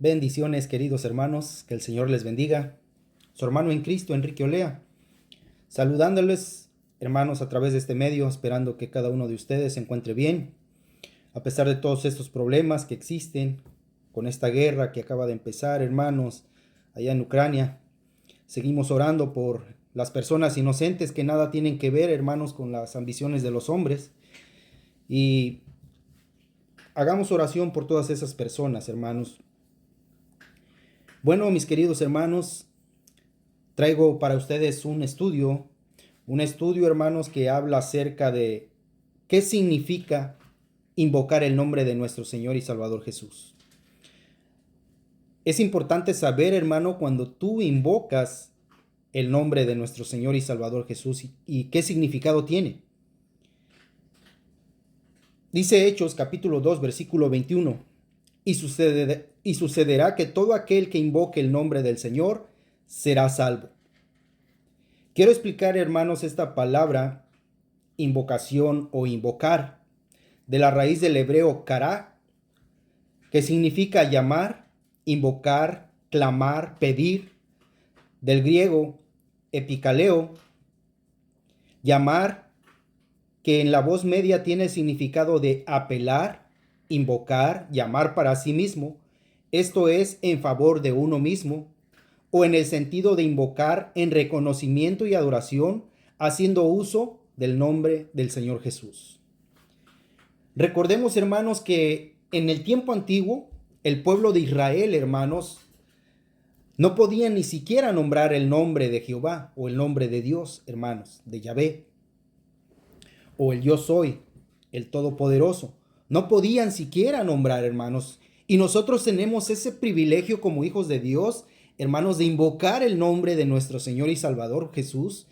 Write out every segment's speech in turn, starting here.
Bendiciones, queridos hermanos, que el Señor les bendiga. Su hermano en Cristo, Enrique Olea, saludándoles, hermanos, a través de este medio, esperando que cada uno de ustedes se encuentre bien, a pesar de todos estos problemas que existen con esta guerra que acaba de empezar, hermanos, allá en Ucrania. Seguimos orando por las personas inocentes que nada tienen que ver, hermanos, con las ambiciones de los hombres. Y hagamos oración por todas esas personas, hermanos. Bueno, mis queridos hermanos, traigo para ustedes un estudio, hermanos, que habla acerca de qué significa invocar el nombre de nuestro Señor y Salvador Jesús. Es importante saber, hermano, cuando tú invocas el nombre de nuestro Señor y Salvador Jesús y qué significado tiene. Dice Hechos capítulo 2, versículo 21, y sucederá que todo aquel que invoque el nombre del Señor será salvo. Quiero explicar, hermanos, esta palabra invocación o invocar de la raíz del hebreo kará, que significa llamar, invocar, clamar, pedir, del griego epikaleo, llamar, que en la voz media tiene el significado de apelar, invocar, llamar para sí mismo, esto es en favor de uno mismo, o en el sentido de invocar en reconocimiento y adoración, haciendo uso del nombre del Señor Jesús. Recordemos, hermanos, que en el tiempo antiguo, el pueblo de Israel, hermanos, no podía ni siquiera nombrar el nombre de Jehová o el nombre de Dios, hermanos, de Yahvé, o el yo soy, el Todopoderoso. No podían siquiera nombrar, hermanos. Y nosotros tenemos ese privilegio como hijos de Dios, hermanos, de invocar el nombre de nuestro Señor y Salvador Jesús.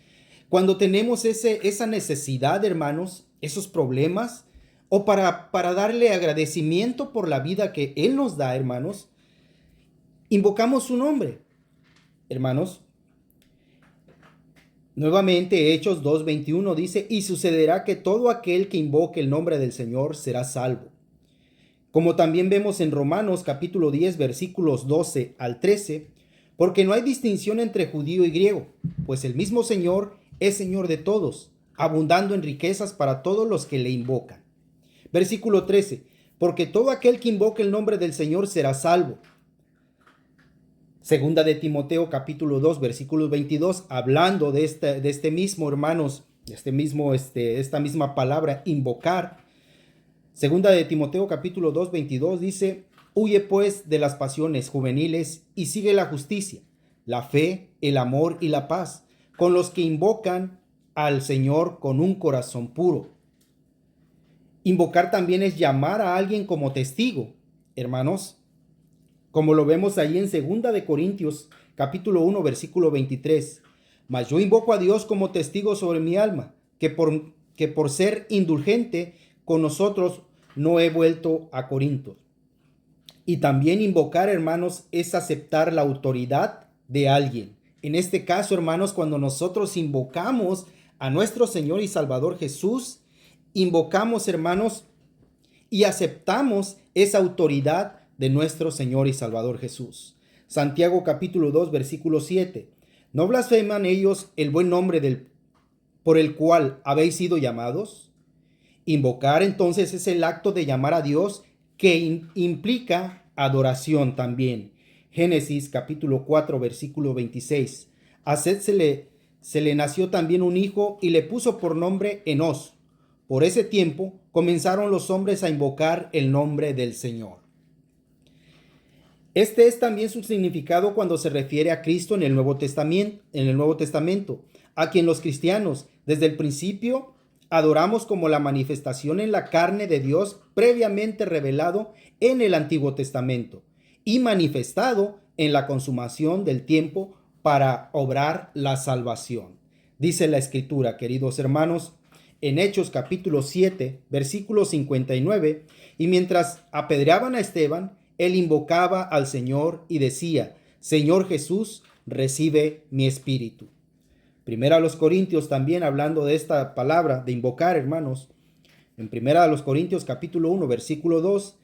Cuando tenemos esa necesidad, hermanos, esos problemas, o para darle agradecimiento por la vida que Él nos da, hermanos, invocamos su nombre, hermanos. Nuevamente, Hechos 2:21 dice, y sucederá que todo aquel que invoque el nombre del Señor será salvo. Como también vemos en Romanos capítulo 10, versículos 12 al 13, porque no hay distinción entre judío y griego, pues el mismo Señor es Señor de todos, abundando en riquezas para todos los que le invocan. Versículo 13, porque todo aquel que invoque el nombre del Señor será salvo. Segunda de Timoteo capítulo 2, versículo 22, hablando de este mismo, hermanos, esta misma palabra, invocar. Segunda de Timoteo capítulo 2, 22 dice, huye pues de las pasiones juveniles y sigue la justicia, la fe, el amor y la paz, con los que invocan al Señor con un corazón puro. Invocar también es llamar a alguien como testigo, hermanos, como lo vemos ahí en 2 de Corintios capítulo 1 versículo 23. Mas yo invoco a Dios como testigo sobre mi alma, que por ser indulgente con nosotros no he vuelto a Corinto. Y también invocar, hermanos, es aceptar la autoridad de alguien. En este caso, hermanos, cuando nosotros invocamos a nuestro Señor y Salvador Jesús, invocamos, hermanos, y aceptamos esa autoridad de nuestro Señor y Salvador Jesús. Santiago capítulo 2 versículo 7. ¿No blasfeman ellos el buen nombre por el cual habéis sido llamados? Invocar entonces es el acto de llamar a Dios que implica adoración también. Génesis capítulo 4 versículo 26. A Set se le nació también un hijo y le puso por nombre Enós. Por ese tiempo comenzaron los hombres a invocar el nombre del Señor. Este es también su significado cuando se refiere a Cristo en el Nuevo Testamento, a quien los cristianos desde el principio adoramos como la manifestación en la carne de Dios previamente revelado en el Antiguo Testamento y manifestado en la consumación del tiempo para obrar la salvación. Dice la Escritura, queridos hermanos, en Hechos capítulo 7, versículo 59, y mientras apedreaban a Esteban, él invocaba al Señor y decía, Señor Jesús, recibe mi espíritu. Primera a los Corintios también hablando de esta palabra de invocar, hermanos. En Primera a los Corintios capítulo 1, versículo 2,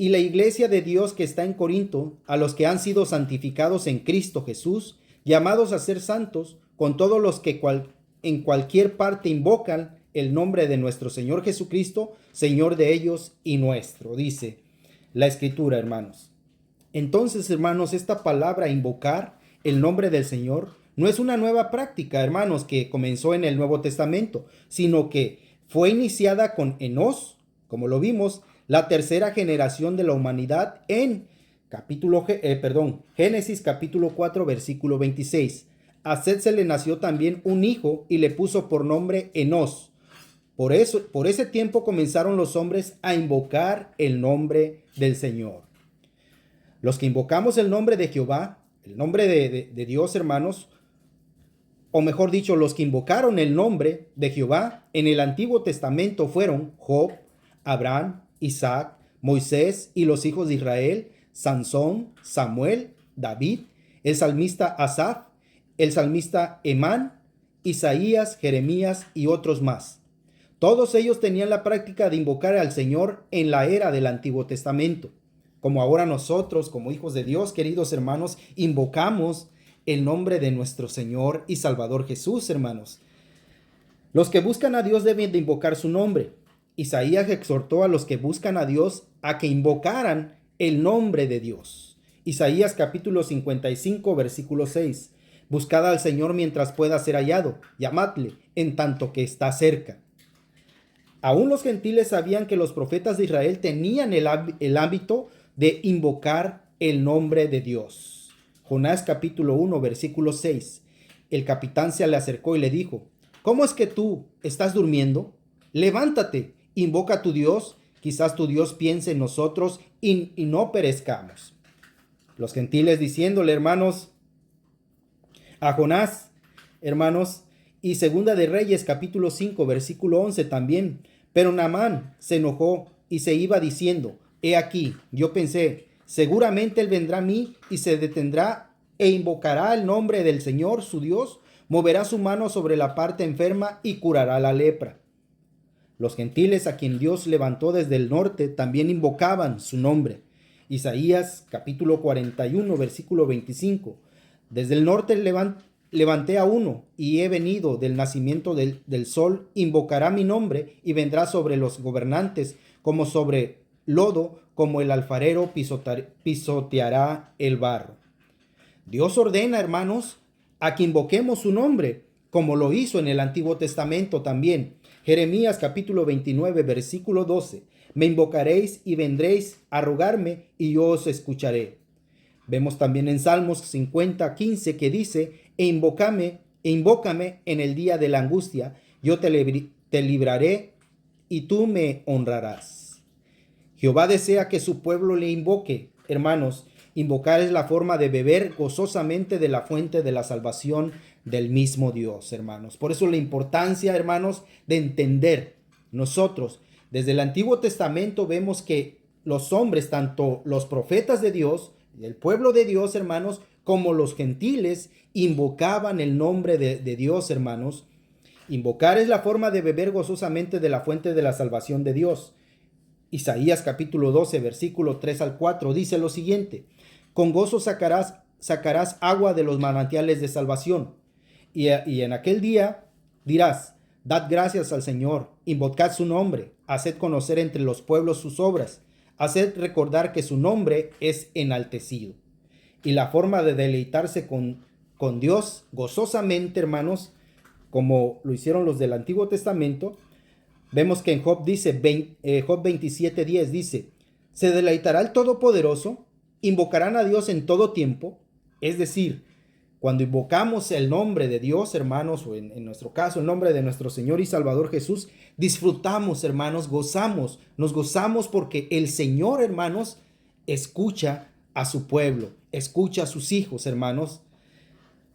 y la iglesia de Dios que está en Corinto, a los que han sido santificados en Cristo Jesús, llamados a ser santos, con todos los que en cualquier parte invocan el nombre de nuestro Señor Jesucristo, Señor de ellos y nuestro, dice la Escritura, hermanos. Entonces, hermanos, esta palabra invocar el nombre del Señor no es una nueva práctica, hermanos, que comenzó en el Nuevo Testamento, sino que fue iniciada con Enós, como lo vimos, la tercera generación de la humanidad en Génesis capítulo 4, versículo 26. A Set se le nació también un hijo y le puso por nombre Enós. Por ese tiempo comenzaron los hombres a invocar el nombre del Señor. Los que invocamos el nombre de Jehová, el nombre de Dios, hermanos, o mejor dicho, los que invocaron el nombre de Jehová en el Antiguo Testamento fueron Job, Abraham, Isaac, Moisés y los hijos de Israel, Sansón, Samuel, David, el salmista Asaf, el salmista Emán, Isaías, Jeremías y otros más. Todos ellos tenían la práctica de invocar al Señor en la era del Antiguo Testamento. Como ahora nosotros, como hijos de Dios, queridos hermanos, invocamos el nombre de nuestro Señor y Salvador Jesús, hermanos. Los que buscan a Dios deben de invocar su nombre. Isaías exhortó a los que buscan a Dios a que invocaran el nombre de Dios. Isaías capítulo 55, versículo 6. Buscad al Señor mientras pueda ser hallado, llamadle en tanto que está cerca. Aún los gentiles sabían que los profetas de Israel tenían el hábito de invocar el nombre de Dios. Jonás capítulo 1, versículo 6. El capitán se le acercó y le dijo: ¿Cómo es que tú estás durmiendo? Levántate, invoca a tu Dios, quizás tu Dios piense en nosotros y no perezcamos. Los gentiles diciéndole, hermanos, a Jonás, hermanos, y Segunda de Reyes capítulo 5, versículo 11 también. Pero Naamán se enojó y se iba diciendo: he aquí, yo pensé, seguramente él vendrá a mí y se detendrá e invocará el nombre del Señor su Dios, moverá su mano sobre la parte enferma y curará la lepra. Los gentiles a quien Dios levantó desde el norte también invocaban su nombre. Isaías capítulo 41, versículo 25. Desde el norte levanté a uno y he venido del nacimiento del sol, invocará mi nombre y vendrá sobre los gobernantes como sobre lodo, como el alfarero pisoteará el barro. Dios ordena, hermanos, a que invoquemos su nombre, como lo hizo en el Antiguo Testamento también. Jeremías capítulo 29, versículo 12. Me invocaréis y vendréis a rogarme y yo os escucharé. Vemos también en Salmos 50, 15 que dice: invócame en el día de la angustia, yo te libraré y tú me honrarás. Jehová desea que su pueblo le invoque, hermanos. Invocar es la forma de beber gozosamente de la fuente de la salvación del mismo Dios, hermanos. Por eso la importancia, hermanos, de entender. Nosotros, desde el Antiguo Testamento, vemos que los hombres, tanto los profetas de Dios, el pueblo de Dios, hermanos, como los gentiles, invocaban el nombre de Dios, hermanos. Invocar es la forma de beber gozosamente de la fuente de la salvación de Dios. Isaías capítulo 12, versículo 3 al 4 dice lo siguiente: con gozo sacarás agua de los manantiales de salvación. Y en aquel día dirás: dad gracias al Señor, invocad su nombre, haced conocer entre los pueblos sus obras, haced recordar que su nombre es enaltecido. Y la forma de deleitarse con Dios gozosamente, hermanos, como lo hicieron los del Antiguo Testamento, vemos que en Job dice, Job 27:10 dice: se deleitará el Todopoderoso, invocarán a Dios en todo tiempo. Es decir, cuando invocamos el nombre de Dios, hermanos, o en nuestro caso el nombre de nuestro Señor y Salvador Jesús, disfrutamos, hermanos, nos gozamos porque el Señor, hermanos, escucha a su pueblo, escucha a sus hijos, hermanos.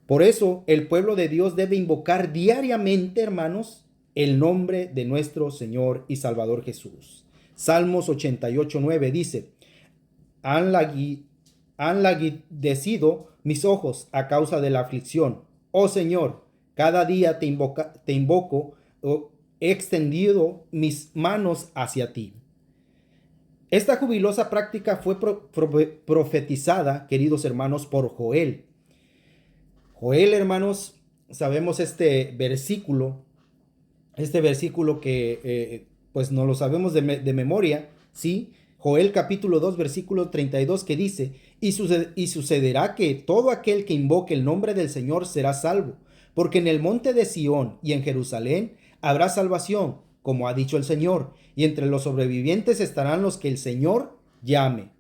Por eso el pueblo de Dios debe invocar diariamente, hermanos, el nombre de nuestro Señor y Salvador Jesús. Salmos 88:9 dice: han languidecido mis ojos a causa de la aflicción. Oh Señor, cada día te invoco, he extendido mis manos hacia ti. Esta jubilosa práctica fue profetizada, queridos hermanos, por Joel. Joel, hermanos, sabemos este versículo que pues no lo sabemos de memoria, ¿sí? Joel capítulo 2, versículo 32, que dice, y sucederá que todo aquel que invoque el nombre del Señor será salvo, porque en el monte de Sión y en Jerusalén habrá salvación, como ha dicho el Señor, y entre los sobrevivientes estarán los que el Señor llame.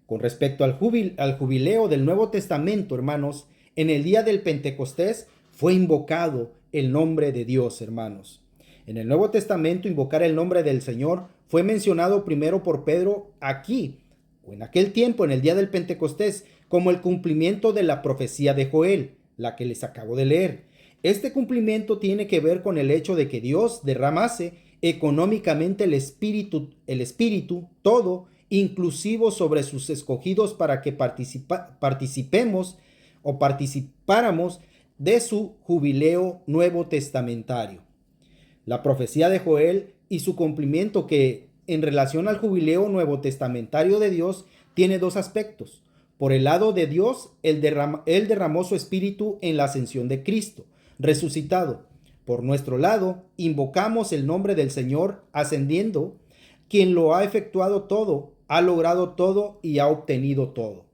Con respecto al jubileo del Nuevo Testamento, hermanos, en el día del Pentecostés fue invocado el nombre de Dios, hermanos. En el Nuevo Testamento, invocar el nombre del Señor fue mencionado primero por Pedro aquí, o en aquel tiempo, en el día del Pentecostés, como el cumplimiento de la profecía de Joel, la que les acabo de leer. Este cumplimiento tiene que ver con el hecho de que Dios derramase económicamente el Espíritu, todo, inclusivo sobre sus escogidos para que participáramos de su jubileo nuevo testamentario. La profecía de Joel y su cumplimiento, que en relación al jubileo nuevo testamentario de Dios tiene dos aspectos. Por el lado de Dios, Él derramó su espíritu en la ascensión de Cristo, resucitado. Por nuestro lado, invocamos el nombre del Señor ascendiendo, quien lo ha efectuado todo, ha logrado todo y ha obtenido todo.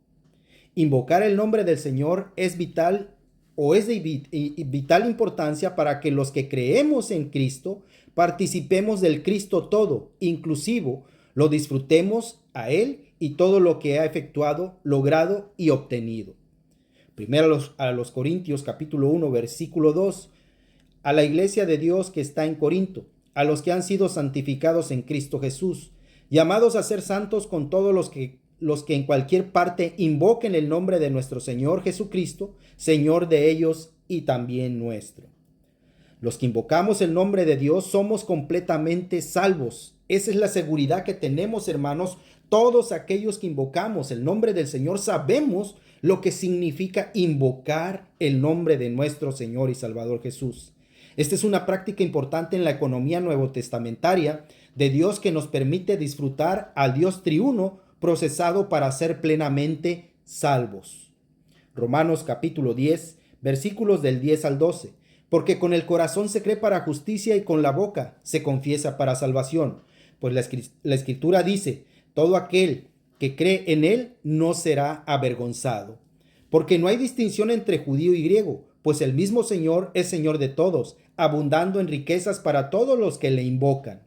Invocar el nombre del Señor es vital o es de vital importancia para que los que creemos en Cristo participemos del Cristo todo, inclusivo, lo disfrutemos a Él y todo lo que ha efectuado, logrado y obtenido. Primero a los Corintios capítulo 1 versículo 2, a la iglesia de Dios que está en Corinto, a los que han sido santificados en Cristo Jesús, llamados a ser santos con todos los que en cualquier parte invoquen el nombre de nuestro Señor Jesucristo, Señor de ellos y también nuestro. Los que invocamos el nombre de Dios somos completamente salvos. Esa es la seguridad que tenemos, hermanos. Todos aquellos que invocamos el nombre del Señor sabemos lo que significa invocar el nombre de nuestro Señor y Salvador Jesús. Esta es una práctica importante en la economía nuevotestamentaria de Dios que nos permite disfrutar al Dios triuno procesado para ser plenamente salvos. Romanos capítulo 10, versículos del 10 al 12. Porque con el corazón se cree para justicia y con la boca se confiesa para salvación. Pues la Escritura dice, todo aquel que cree en él no será avergonzado. Porque no hay distinción entre judío y griego, pues el mismo Señor es Señor de todos, abundando en riquezas para todos los que le invocan.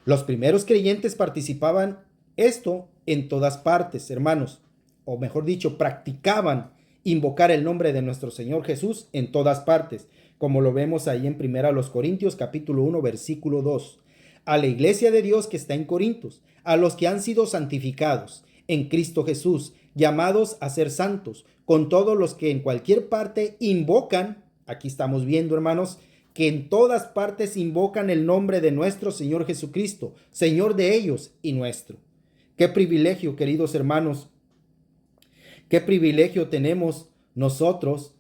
Los primeros creyentes participaban esto en todas partes, hermanos, o mejor dicho, practicaban invocar el nombre de nuestro Señor Jesús en todas partes, como lo vemos ahí en 1 Corintios capítulo 1 versículo 2. A la iglesia de Dios que está en Corintios, a los que han sido santificados en Cristo Jesús, llamados a ser santos, con todos los que en cualquier parte invocan, aquí estamos viendo, hermanos, que en todas partes invocan el nombre de nuestro Señor Jesucristo, Señor de ellos y nuestro. Qué privilegio, queridos hermanos, qué privilegio tenemos nosotros,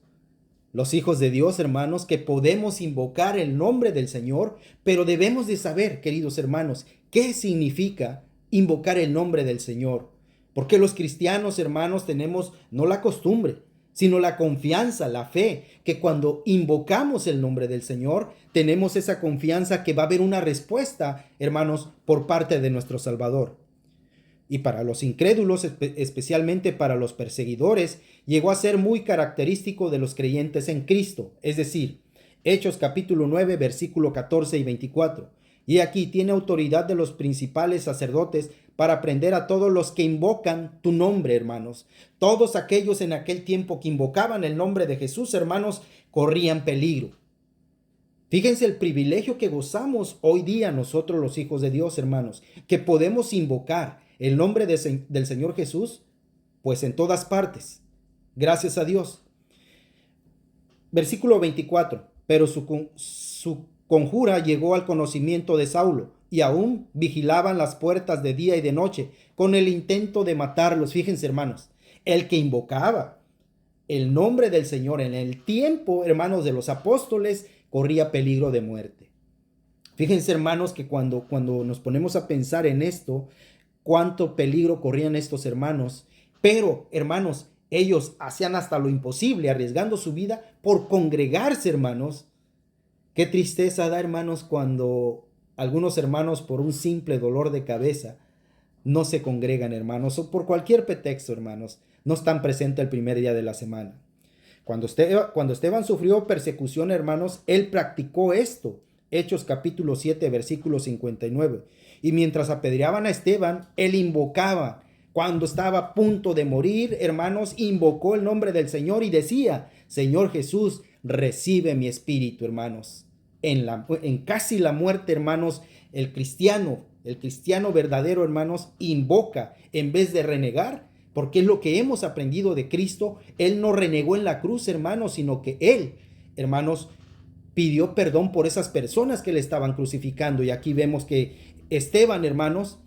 los hijos de Dios, hermanos, que podemos invocar el nombre del Señor, pero debemos de saber, queridos hermanos, qué significa invocar el nombre del Señor. Porque los cristianos, hermanos, tenemos no la costumbre, sino la confianza, la fe, que cuando invocamos el nombre del Señor, tenemos esa confianza que va a haber una respuesta, hermanos, por parte de nuestro Salvador. Y para los incrédulos, especialmente para los perseguidores, llegó a ser muy característico de los creyentes en Cristo, es decir, Hechos capítulo 9, versículo 14 y 24. Y aquí tiene autoridad de los principales sacerdotes para prender a todos los que invocan tu nombre, hermanos. Todos aquellos en aquel tiempo que invocaban el nombre de Jesús, hermanos, corrían peligro. Fíjense el privilegio que gozamos hoy día nosotros los hijos de Dios, hermanos, que podemos invocar el nombre del Señor Jesús, pues en todas partes. Gracias a Dios. Versículo 24. Pero su conjura llegó al conocimiento de Saulo, y aún vigilaban las puertas de día y de noche con el intento de matarlos. Fíjense, hermanos, el que invocaba el nombre del Señor en el tiempo, hermanos, de los apóstoles, corría peligro de muerte. Fíjense, hermanos, que cuando nos ponemos a pensar en esto, cuánto peligro corrían estos hermanos. Pero, hermanos, ellos hacían hasta lo imposible, arriesgando su vida por congregarse, hermanos. Qué tristeza da, hermanos, cuando algunos hermanos por un simple dolor de cabeza no se congregan, hermanos, o por cualquier pretexto, hermanos, no están presentes el primer día de la semana. Cuando Esteban sufrió persecución, hermanos, él practicó esto. Hechos capítulo 7, versículo 59. Y mientras apedreaban a Esteban, él invocaba. Cuando estaba a punto de morir, hermanos, invocó el nombre del Señor y decía: Señor Jesús, recibe mi espíritu, hermanos. En casi la muerte, hermanos, el cristiano verdadero, hermanos, invoca en vez de renegar, porque es lo que hemos aprendido de Cristo. Él no renegó en la cruz, hermanos, sino que él, hermanos, pidió perdón por esas personas que le estaban crucificando. Y aquí vemos que Esteban, hermanos,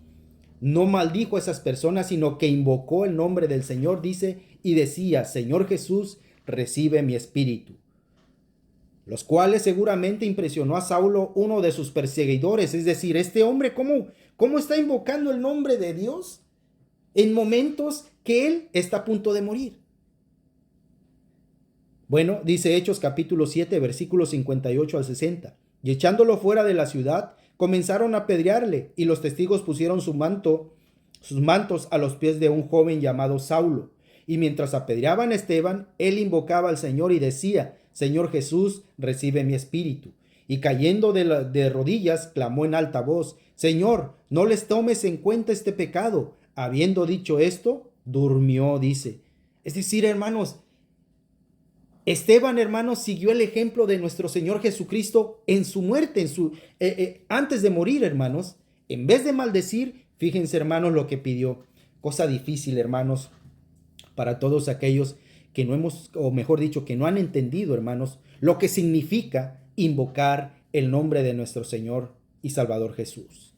no maldijo a esas personas, sino que invocó el nombre del Señor, dice, y decía: Señor Jesús, recibe mi espíritu. Los cuales seguramente impresionó a Saulo, uno de sus perseguidores. Es decir, este hombre, ¿cómo está invocando el nombre de Dios en momentos que él está a punto de morir? Bueno, dice Hechos capítulo 7, versículos 58 al 60. Y echándolo fuera de la ciudad, comenzaron a apedrearle, y los testigos pusieron sus mantos a los pies de un joven llamado Saulo. Y mientras apedreaban a Esteban, él invocaba al Señor y decía: Señor Jesús, recibe mi espíritu. Y cayendo de rodillas, clamó en alta voz: Señor, no les tomes en cuenta este pecado. Habiendo dicho esto, durmió, dice. Es decir, hermanos, Esteban, hermanos, siguió el ejemplo de nuestro Señor Jesucristo en su muerte, antes de morir, hermanos. En vez de maldecir, fíjense, hermanos, lo que pidió. Cosa difícil, hermanos, para todos aquellos que no hemos, o mejor dicho, que no han entendido, hermanos, lo que significa invocar el nombre de nuestro Señor y Salvador Jesús.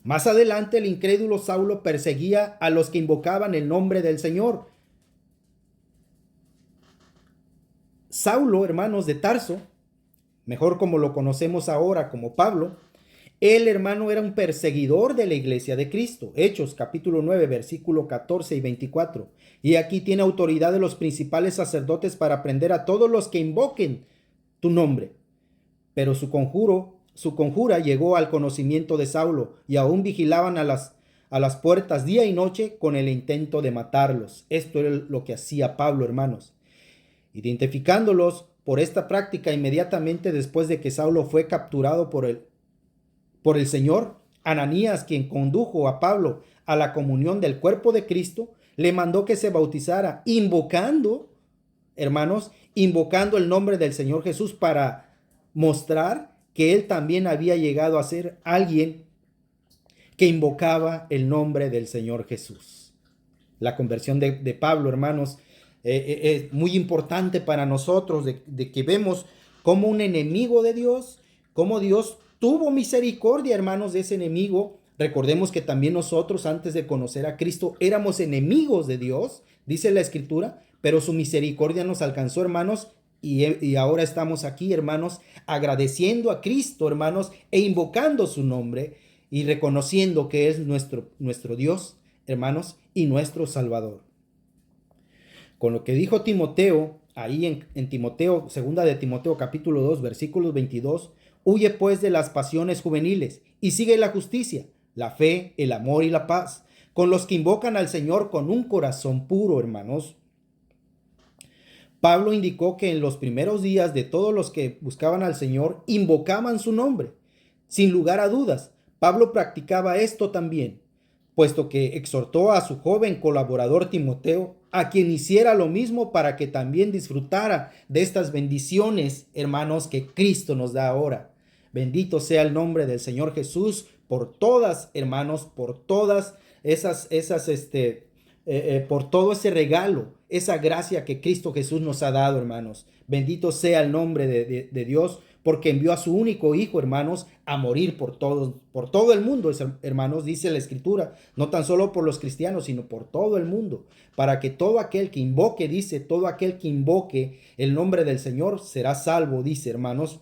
Más adelante, el incrédulo Saulo perseguía a los que invocaban el nombre del Señor. Saulo, hermanos, de Tarso, mejor como lo conocemos ahora como Pablo, él, hermano, era un perseguidor de la iglesia de Cristo. Hechos capítulo 9, versículo 14 y 24. Y aquí tiene autoridad de los principales sacerdotes para prender a todos los que invoquen tu nombre. Pero su conjura llegó al conocimiento de Saulo, y aún vigilaban a las puertas día y noche con el intento de matarlos. Esto era lo que hacía Pablo, hermanos. Identificándolos por esta práctica, inmediatamente después de que Saulo fue capturado por el Señor, Ananías, quien condujo a Pablo a la comunión del cuerpo de Cristo, le mandó que se bautizara, invocando, hermanos, invocando el nombre del Señor Jesús, para mostrar que él también había llegado a ser alguien que invocaba el nombre del Señor Jesús. La conversión de Pablo, hermanos, es muy importante para nosotros, de que vemos como un enemigo de Dios, como Dios tuvo misericordia, hermanos, de ese enemigo. Recordemos que también nosotros, antes de conocer a Cristo, éramos enemigos de Dios, dice la Escritura, pero su misericordia nos alcanzó, hermanos, y ahora estamos aquí, hermanos, agradeciendo a Cristo, hermanos, e invocando su nombre y reconociendo que es nuestro Dios, hermanos, y nuestro Salvador. Con lo que dijo Timoteo, ahí en Timoteo, segunda de Timoteo capítulo 2, versículos 22, huye pues de las pasiones juveniles y sigue la justicia, la fe, el amor y la paz, con los que invocan al Señor con un corazón puro, hermanos. Pablo indicó que en los primeros días de todos los que buscaban al Señor, invocaban su nombre. Sin lugar a dudas, Pablo practicaba esto también, puesto que exhortó a su joven colaborador Timoteo a quien hiciera lo mismo para que también disfrutara de estas bendiciones, hermanos, que Cristo nos da ahora. Bendito sea el nombre del Señor Jesús por todas, hermanos, por todas por todo ese regalo, esa gracia que Cristo Jesús nos ha dado, hermanos. Bendito sea el nombre de Dios, porque envió a su único Hijo, hermanos, a morir por todo el mundo, hermanos, dice la Escritura, no tan solo por los cristianos, sino por todo el mundo, para que todo aquel que invoque, dice, todo aquel que invoque el nombre del Señor será salvo, dice, hermanos.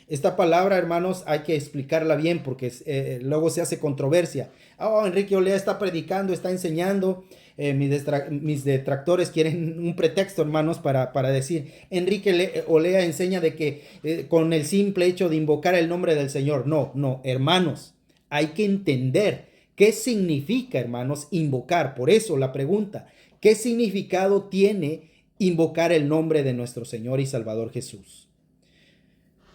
Esta palabra, hermanos, hay que explicarla bien porque luego se hace controversia. Oh, Enrique Olea está predicando, está enseñando. Mis detractores quieren un pretexto, hermanos, para decir, Enrique Olea enseña de que con el simple hecho de invocar el nombre del Señor. No, no, hermanos, hay que entender qué significa, hermanos, invocar. Por eso la pregunta, ¿qué significado tiene invocar el nombre de nuestro Señor y Salvador Jesús?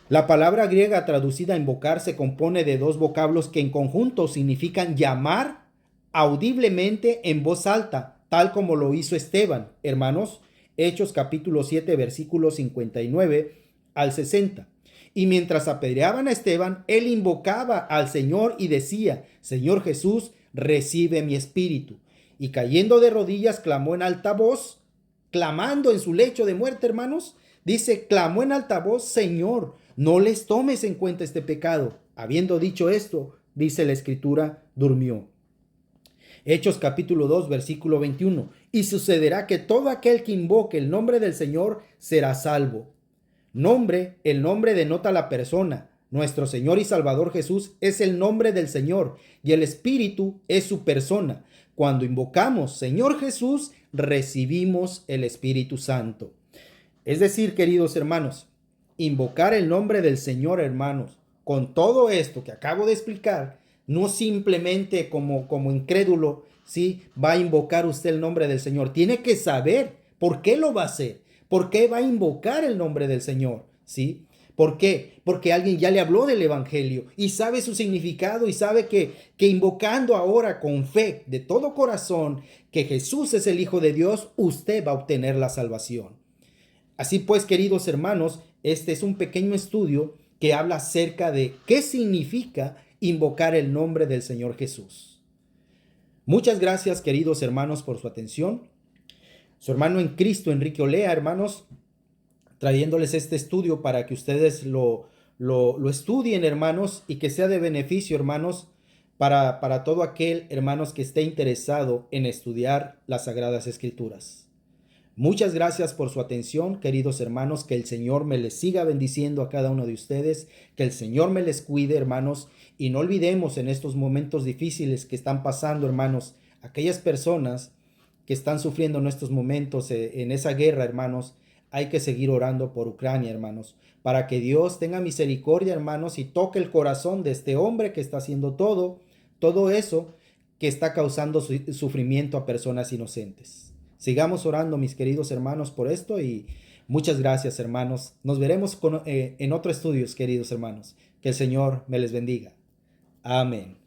La palabra griega traducida a invocar se compone de dos vocablos que en conjunto significan llamar audiblemente en voz alta, tal como lo hizo Esteban. Hermanos, Hechos capítulo 7, versículos 59 al 60. Y mientras apedreaban a Esteban, él invocaba al Señor y decía, Señor Jesús, recibe mi espíritu. Y cayendo de rodillas, clamó en alta voz, clamando en su lecho de muerte, hermanos. Dice, clamó en alta voz, Señor, no les tomes en cuenta este pecado. Habiendo dicho esto, dice la Escritura, durmió. Hechos capítulo 2, versículo 21. Y sucederá que todo aquel que invoque el nombre del Señor será salvo. Nombre, el nombre denota la persona. Nuestro Señor y Salvador Jesús es el nombre del Señor y el Espíritu es su persona. Cuando invocamos Señor Jesús, recibimos el Espíritu Santo. Es decir, queridos hermanos, invocar el nombre del Señor, hermanos, con todo esto que acabo de explicar, no simplemente como incrédulo, ¿sí? Va a invocar usted el nombre del Señor. Tiene que saber por qué lo va a hacer, por qué va a invocar el nombre del Señor, ¿sí? ¿Por qué? Porque alguien ya le habló del Evangelio y sabe su significado y sabe que invocando ahora con fe de todo corazón que Jesús es el Hijo de Dios, usted va a obtener la salvación. Así pues, queridos hermanos, este es un pequeño estudio que habla acerca de qué significa invocar el nombre del Señor Jesús. Muchas gracias, queridos hermanos, por su atención. Su hermano en Cristo, Enrique Olea, hermanos, trayéndoles este estudio para que ustedes lo estudien, hermanos, y que sea de beneficio, hermanos, para todo aquel, hermanos, que esté interesado en estudiar las Sagradas Escrituras. Muchas gracias por su atención, queridos hermanos, que el Señor me les siga bendiciendo a cada uno de ustedes, que el Señor me les cuide, hermanos, y no olvidemos en estos momentos difíciles que están pasando, hermanos, aquellas personas que están sufriendo en estos momentos en esa guerra, hermanos, hay que seguir orando por Ucrania, hermanos, para que Dios tenga misericordia, hermanos, y toque el corazón de este hombre que está haciendo todo eso que está causando sufrimiento a personas inocentes. Sigamos orando, mis queridos hermanos, por esto y muchas gracias, hermanos. Nos veremos en otros estudios, queridos hermanos. Que el Señor me les bendiga. Amén.